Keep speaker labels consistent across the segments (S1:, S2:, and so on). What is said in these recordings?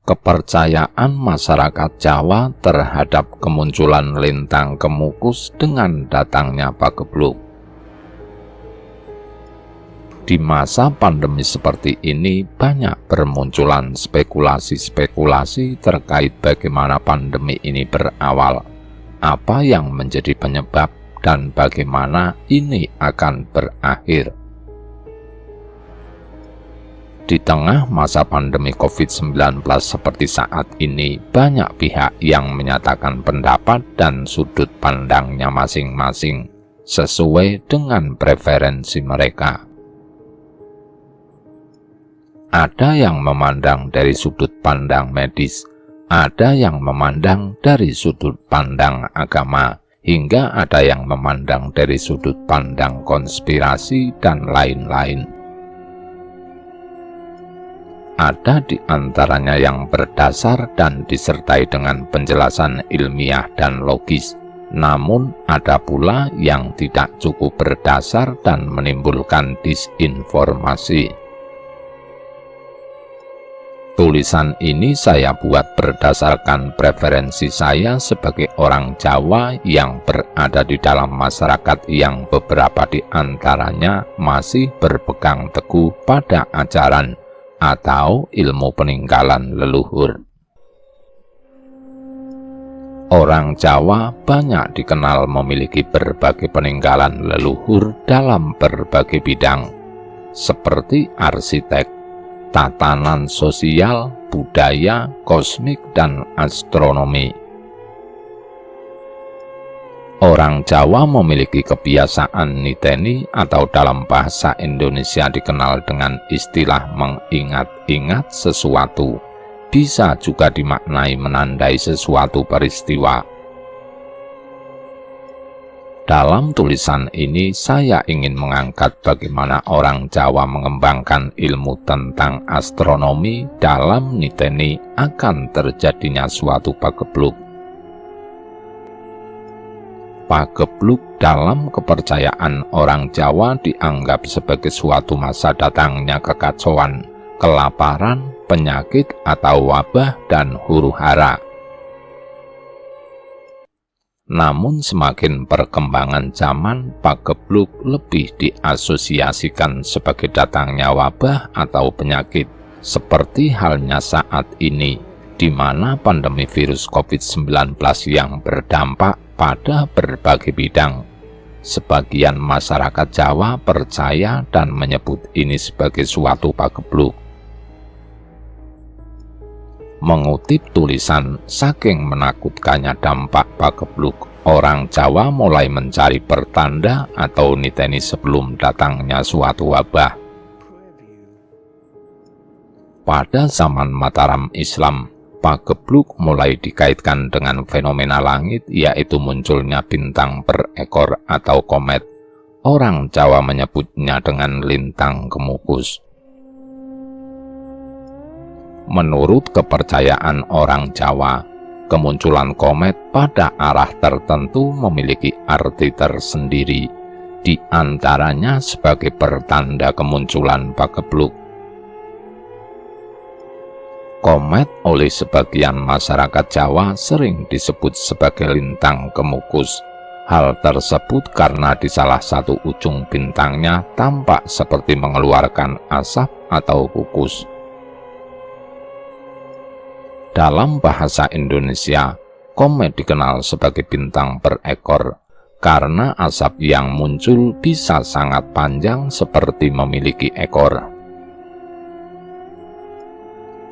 S1: Kepercayaan masyarakat Jawa terhadap kemunculan lintang kemukus dengan datangnya pagebluk. Di masa pandemi seperti ini banyak bermunculan spekulasi-spekulasi terkait bagaimana pandemi ini berawal, apa yang menjadi penyebab, dan bagaimana ini akan berakhir. Di tengah masa pandemi COVID-19 seperti saat ini, banyak pihak yang menyatakan pendapat dan sudut pandangnya masing-masing sesuai dengan preferensi mereka. Ada yang memandang dari sudut pandang medis, ada yang memandang dari sudut pandang agama, hingga ada yang memandang dari sudut pandang konspirasi dan lain-lain. Ada di antaranya yang berdasar dan disertai dengan penjelasan ilmiah dan logis, namun ada pula yang tidak cukup berdasar dan menimbulkan disinformasi. Tulisan ini saya buat berdasarkan preferensi saya sebagai orang Jawa yang berada di dalam masyarakat yang beberapa di antaranya masih berpegang teguh pada ajaran atau ilmu peninggalan leluhur. Orang Jawa banyak dikenal memiliki berbagai peninggalan leluhur dalam berbagai bidang, seperti arsitek, tatanan sosial, budaya, kosmik, dan astronomi. Orang Jawa memiliki kebiasaan niteni atau dalam bahasa Indonesia dikenal dengan istilah mengingat-ingat sesuatu. Bisa juga dimaknai menandai sesuatu peristiwa. Dalam tulisan ini saya ingin mengangkat bagaimana orang Jawa mengembangkan ilmu tentang astronomi dalam niteni akan terjadinya suatu pagebluk. Pagebluk dalam kepercayaan orang Jawa dianggap sebagai suatu masa datangnya kekacauan, kelaparan, penyakit atau wabah, dan huru-hara. Namun semakin perkembangan zaman, pagebluk lebih diasosiasikan sebagai datangnya wabah atau penyakit, seperti halnya saat ini, di mana pandemi virus COVID-19 yang berdampak pada berbagai bidang. Sebagian masyarakat Jawa percaya dan menyebut ini sebagai suatu pagebluk. Mengutip tulisan, saking menakutkannya dampak pagebluk, orang Jawa mulai mencari pertanda atau niteni sebelum datangnya suatu wabah. Pada zaman Mataram Islam, pagebluk mulai dikaitkan dengan fenomena langit, yaitu munculnya bintang berekor atau komet. Orang Jawa menyebutnya dengan lintang kemukus. Menurut kepercayaan orang Jawa, kemunculan komet pada arah tertentu memiliki arti tersendiri, di antaranya sebagai pertanda kemunculan pagebluk. Komet oleh sebagian masyarakat Jawa sering disebut sebagai lintang kemukus. Hal tersebut karena di salah satu ujung bintangnya tampak seperti mengeluarkan asap atau kukus. Dalam bahasa Indonesia, komet dikenal sebagai bintang berekor karena asap yang muncul bisa sangat panjang seperti memiliki ekor.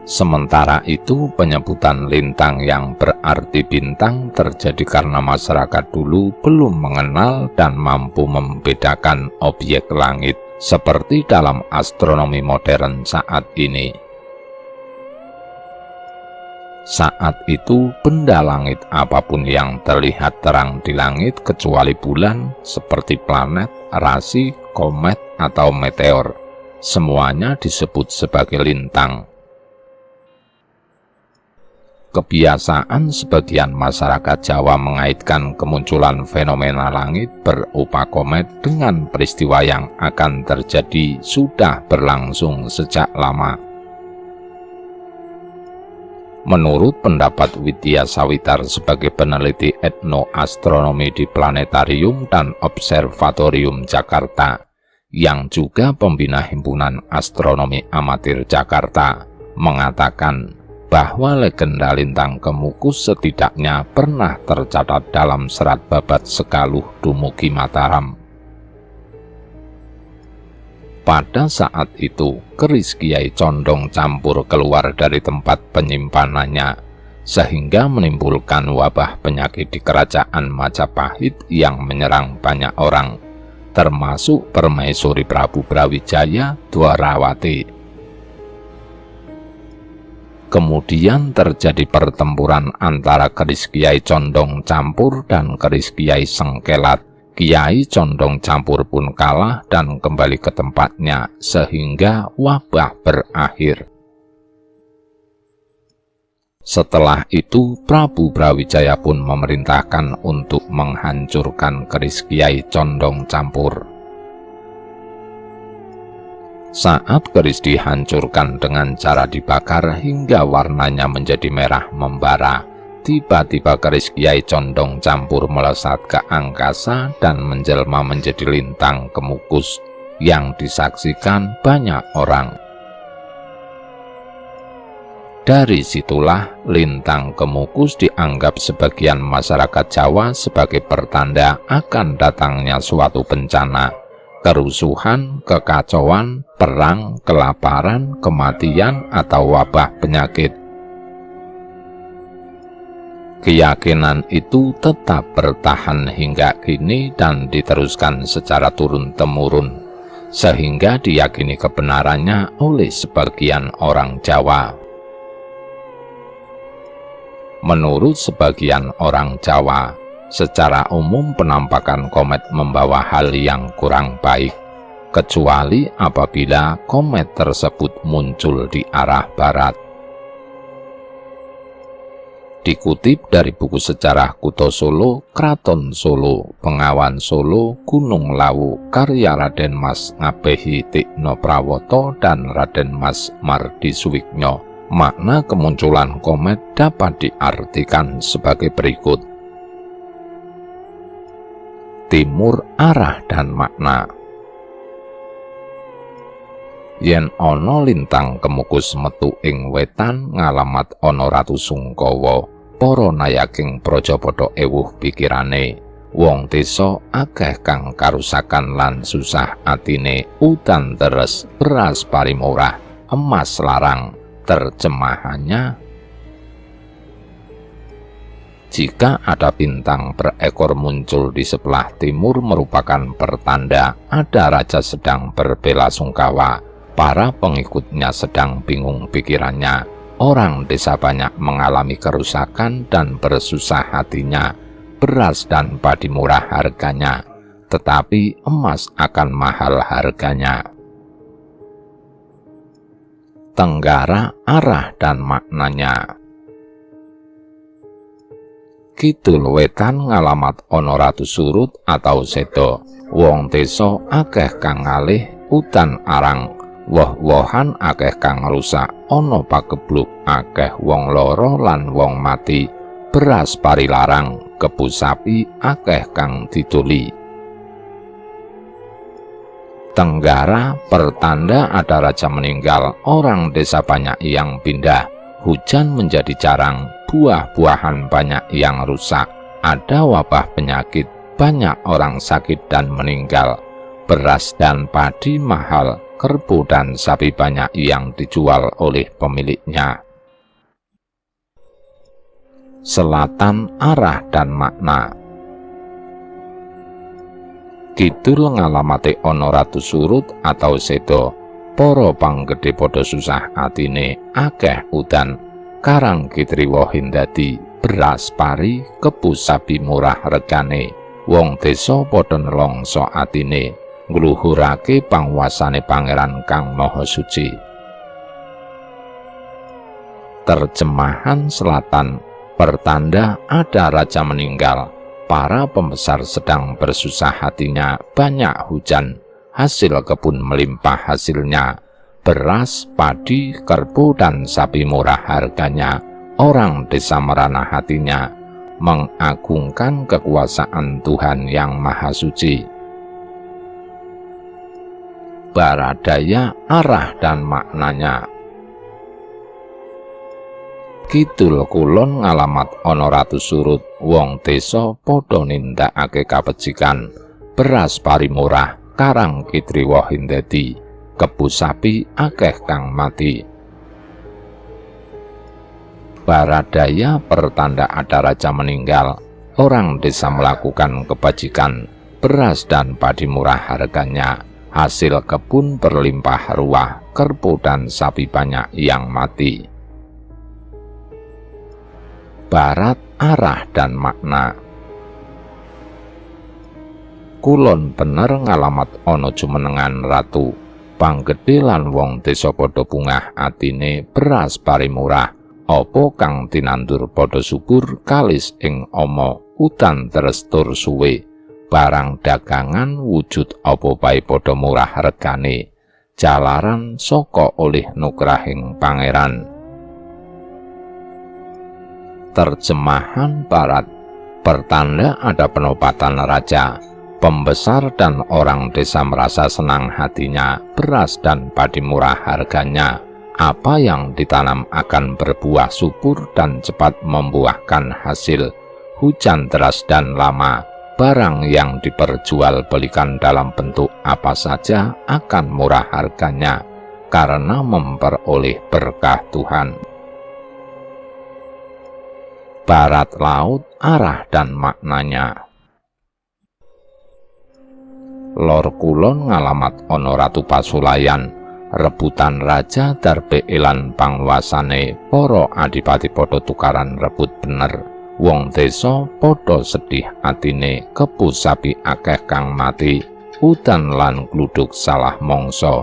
S1: Sementara itu, penyebutan lintang yang berarti bintang terjadi karena masyarakat dulu belum mengenal dan mampu membedakan objek langit seperti dalam astronomi modern saat ini. Saat itu, benda langit apapun yang terlihat terang di langit kecuali bulan, seperti planet, rasi, komet, atau meteor, semuanya disebut sebagai lintang. Kebiasaan sebagian masyarakat Jawa mengaitkan kemunculan fenomena langit berupa komet dengan peristiwa yang akan terjadi sudah berlangsung sejak lama. Menurut pendapat Widya Sawitar sebagai peneliti etnoastronomi di Planetarium dan Observatorium Jakarta, yang juga pembina Himpunan Astronomi Amatir Jakarta, mengatakan bahwa legenda lintang Kemukus setidaknya pernah tercatat dalam Serat Babat Sekaluh dumugi Mataram. Pada saat itu, keris Kiai Condong Campur keluar dari tempat penyimpanannya, sehingga menimbulkan wabah penyakit di kerajaan Majapahit yang menyerang banyak orang, termasuk Permaisuri Prabu Brawijaya Dwarawati. Kemudian terjadi pertempuran antara keris Kiai Condong Campur dan keris Kiai Sengkelat. Kiai Condong Campur pun kalah dan kembali ke tempatnya sehingga wabah berakhir. Setelah itu, Prabu Brawijaya pun memerintahkan untuk menghancurkan keris Kiai Condong Campur. Saat keris dihancurkan dengan cara dibakar hingga warnanya menjadi merah membara, tiba-tiba keris Kiai Condong Campur melesat ke angkasa dan menjelma menjadi lintang Kemukus yang disaksikan banyak orang. Dari situlah lintang Kemukus dianggap sebagian masyarakat Jawa sebagai pertanda akan datangnya suatu bencana, kerusuhan, kekacauan, perang, kelaparan, kematian, atau wabah penyakit. Keyakinan itu tetap bertahan hingga kini dan diteruskan secara turun-temurun, sehingga diyakini kebenarannya oleh sebagian orang Jawa. Menurut sebagian orang Jawa, secara umum penampakan komet membawa hal yang kurang baik, kecuali apabila komet tersebut muncul di arah barat. Dikutip dari buku sejarah Kuto Solo, Kraton Solo, Bengawan Solo, Gunung Lawu, karya Raden Mas Ngabehi Tikno Prawoto dan Raden Mas Mardi Suwiknyo, makna kemunculan komet dapat diartikan sebagai berikut. Timur, arah dan makna. Yen ana lintang Kemukus metu ing wetan ngalamat ana Ratu Sungkawa, para nayaking praja padha ewuh pikirane, wong desa akeh kang karusakan lan susah atine, udan deres, beras parimurah, emas larang. Terjemahannya, jika ada bintang berekor muncul di sebelah timur merupakan pertanda ada raja sedang berbelasungkawa. Para pengikutnya sedang bingung pikirannya, orang desa banyak mengalami kerusakan dan bersusah hatinya, beras dan padi murah harganya, tetapi emas akan mahal harganya. Tenggara, arah dan maknanya. Kidul wetan ngalamat ana ratu surut atau sedo, wong desa akeh kang ngalih, udan arang, woh-wohan akeh kang rusak, ana pagebluk, akeh wong lara lan wong mati, beras parilarang, kebu sapi akeh kang didoli. Tenggara, pertanda ada raja meninggal, orang desa banyak yang pindah, hujan menjadi jarang, buah-buahan banyak yang rusak, ada wabah penyakit, banyak orang sakit dan meninggal, beras dan padi mahal, kerbau dan sapi banyak yang dijual oleh pemiliknya. Selatan, arah dan makna. Kidul ngalamate ana ratu surut atau sedo, para panggede padha susah atine, akeh udan, karang kitriwa hindadi, beras pari, kebu sapi murah regane, wong desa padha nelongso atine, ngluhurake panguwasane Pangeran Kang Maha Suci. Terjemahan selatan, pertanda ada raja meninggal, para pembesar sedang bersusah hatinya, banyak hujan, hasil kebun melimpah hasilnya, beras, padi, kerbau dan sapi murah harganya, orang desa merana hatinya, mengagungkan kekuasaan Tuhan yang Maha Suci. Baradaya, arah dan maknanya. Kidul kulon ngalamat ana ratu surut, wong desa padha nindakake kabecikan, beras parimurah, karang kitriwa hindadi, kebu sapi akeh kang mati. Baradaya pertanda ada raja meninggal, orang desa melakukan kebajikan, beras dan padi murah harganya, hasil kebun berlimpah ruah, kerbau dan sapi banyak yang mati. Barat, arah dan makna. Kulon bener ngalamat ana jumenengan ratu, panggedhe lan wong desa padha bungah atine beras parimurah, apa kang tinandur padha subur kalis ing omo, udan trestur suwe, barang dagangan wujud apa bae padha murah regane, jalaran saka olih nukrahing pangeran. Terjemahan Barat, pertanda ada penobatan raja. Pembesar dan orang desa merasa senang hatinya, beras dan padi murah harganya. Apa yang ditanam akan berbuah subur dan cepat membuahkan hasil. Hujan deras dan lama, barang yang diperjualbelikan dalam bentuk apa saja akan murah harganya, karena memperoleh berkah Tuhan. Barat laut, arah dan maknanya. Lor kulon ngalamat ana ratu pasulayan, rebutan raja darbe elan pangwasane, para adipati padha tukaran rebut bener, wong desa padha sedih atine, kebu sapi akeh kang mati, udan lan gluduk salah mangsa,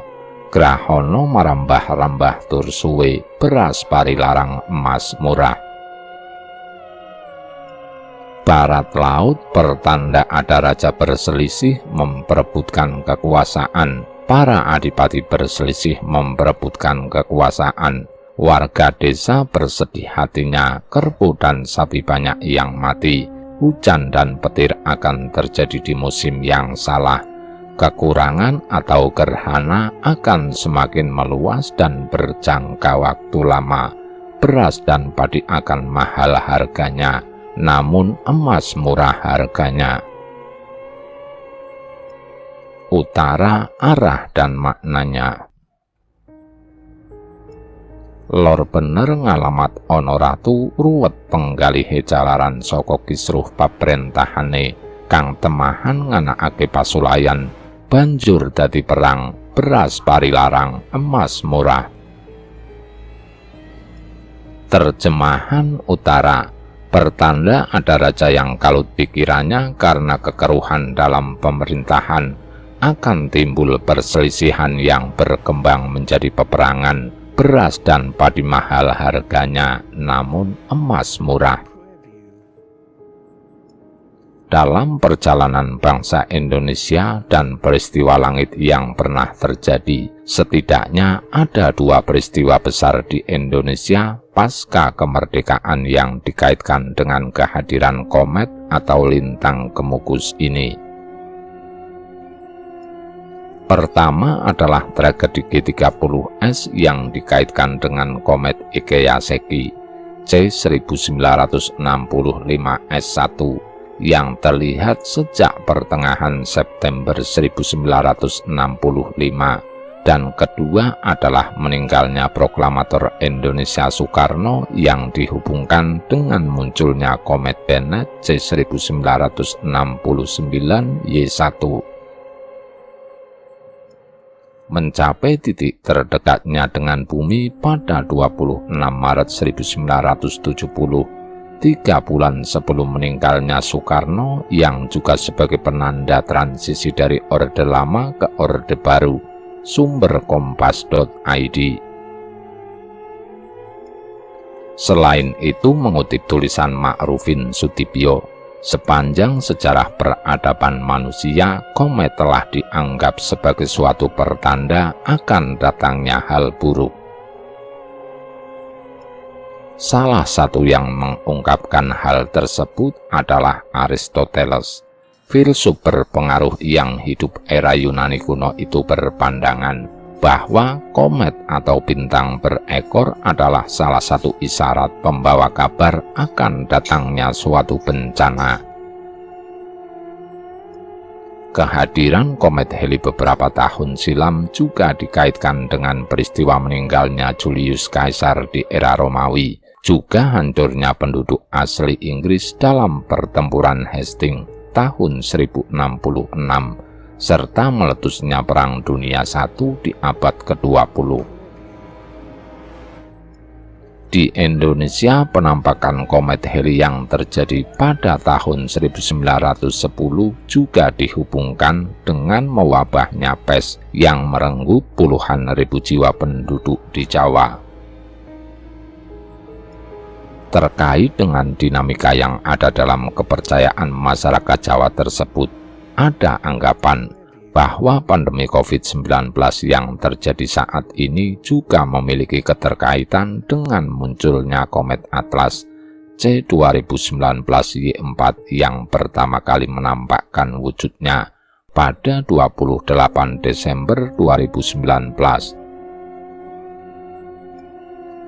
S1: grahana marambah-rambah tur suwe, beras parilarang emas murah. Barat laut pertanda ada raja berselisih memperebutkan kekuasaan, para adipati berselisih memperebutkan kekuasaan, warga desa bersedih hatinya, kerbau dan sapi banyak yang mati, hujan dan petir akan terjadi di musim yang salah, kekurangan atau gerhana akan semakin meluas dan berjangka waktu lama, beras dan padi akan mahal harganya, namun emas murah harganya. Utara, arah dan maknanya. Lor bener ngalamat ana ratu ruwet penggalihe jalaran saka kisruh paprentahane, kang temahan nganakake pasulayan, banjur dadi perang, beras parilarang, emas murah. Terjemahan utara, pertanda ada raja yang kalut pikirannya karena kekeruhan dalam pemerintahan, akan timbul perselisihan yang berkembang menjadi peperangan, beras dan padi mahal harganya, namun emas murah. Dalam perjalanan bangsa Indonesia dan peristiwa langit yang pernah terjadi, setidaknya ada dua peristiwa besar di Indonesia pasca kemerdekaan yang dikaitkan dengan kehadiran komet atau lintang kemukus ini. Pertama adalah tragedi G30S yang dikaitkan dengan komet Ikeyaseki C1965S1 yang terlihat sejak pertengahan September 1965, dan kedua adalah meninggalnya proklamator Indonesia Soekarno yang dihubungkan dengan munculnya komet Bennett C1969Y1. Mencapai titik terdekatnya dengan bumi pada 26 Maret 1970, 3 bulan sebelum meninggalnya Soekarno, yang juga sebagai penanda transisi dari Orde Lama ke Orde Baru. Sumber kompas.id. Selain itu mengutip tulisan Ma'rufin Sudibyo, sepanjang sejarah peradaban manusia, komet telah dianggap sebagai suatu pertanda akan datangnya hal buruk. Salah satu yang mengungkapkan hal tersebut adalah Aristoteles. Filsuf berpengaruh yang hidup era Yunani kuno itu berpandangan bahwa komet atau bintang berekor adalah salah satu isyarat pembawa kabar akan datangnya suatu bencana. Kehadiran komet Halley beberapa tahun silam juga dikaitkan dengan peristiwa meninggalnya Julius Caesar di era Romawi, juga hancurnya penduduk asli Inggris dalam pertempuran Hastings tahun 1066, serta meletusnya Perang Dunia I di abad ke-20. Di Indonesia, penampakan komet Halley yang terjadi pada tahun 1910 juga dihubungkan dengan mewabahnya pes yang merenggut puluhan ribu jiwa penduduk di Jawa. Terkait dengan dinamika yang ada dalam kepercayaan masyarakat Jawa tersebut, ada anggapan bahwa pandemi COVID-19 yang terjadi saat ini juga memiliki keterkaitan dengan munculnya komet Atlas C2019Y4 yang pertama kali menampakkan wujudnya pada 28 Desember 2019.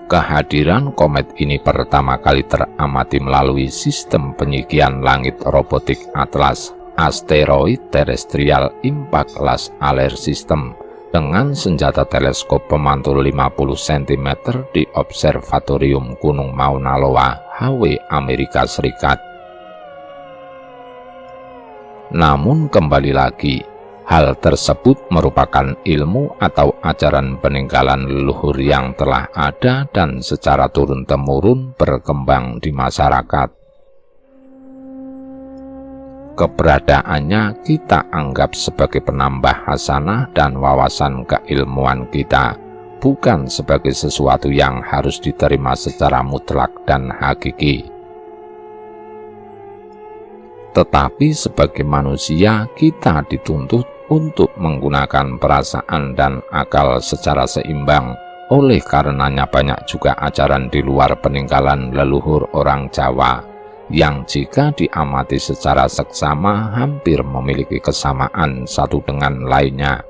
S1: Kehadiran komet ini pertama kali teramati melalui sistem penyikian langit robotik Atlas Asteroid Terrestrial Impact Laser Alert System dengan senjata teleskop pemantul 50 cm di Observatorium Gunung Mauna Loa, Hawaii, Amerika Serikat. Namun kembali lagi, hal tersebut merupakan ilmu atau ajaran peninggalan leluhur yang telah ada dan secara turun-temurun berkembang di masyarakat. Keberadaannya kita anggap sebagai penambah hasanah dan wawasan keilmuan kita, bukan sebagai sesuatu yang harus diterima secara mutlak dan hakiki. Tetapi sebagai manusia, kita dituntut untuk menggunakan perasaan dan akal secara seimbang. Oleh karenanya banyak juga ajaran di luar peninggalan leluhur orang Jawa yang jika diamati secara seksama hampir memiliki kesamaan satu dengan lainnya.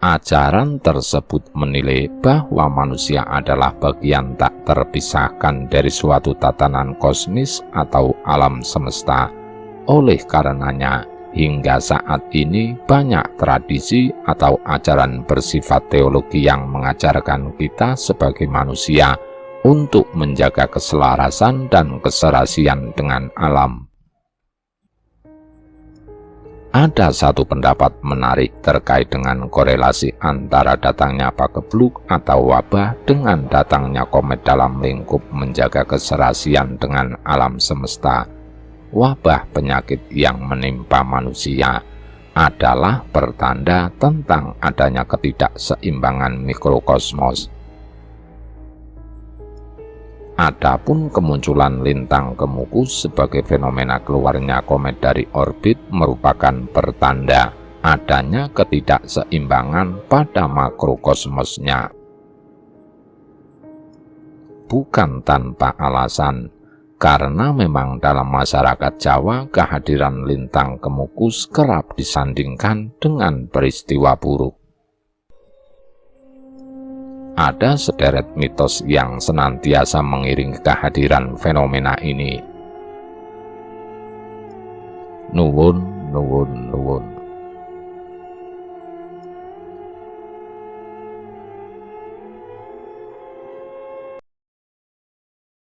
S1: Ajaran tersebut menilai bahwa manusia adalah bagian tak terpisahkan dari suatu tatanan kosmis atau alam semesta. Oleh karenanya, hingga saat ini banyak tradisi atau ajaran bersifat teologi yang mengajarkan kita sebagai manusia untuk menjaga keselarasan dan keserasian dengan alam. Ada satu pendapat menarik terkait dengan korelasi antara datangnya pagebluk atau wabah dengan datangnya komet dalam lingkup menjaga keserasian dengan alam semesta. Wabah penyakit yang menimpa manusia adalah pertanda tentang adanya ketidakseimbangan mikrokosmos. Adapun kemunculan lintang Kemukus sebagai fenomena keluarnya komet dari orbit merupakan pertanda adanya ketidakseimbangan pada makrokosmosnya. Bukan tanpa alasan, karena memang dalam masyarakat Jawa kehadiran lintang Kemukus kerap disandingkan dengan peristiwa buruk. Ada sederet mitos yang senantiasa mengiringi kehadiran fenomena ini. Nuwun.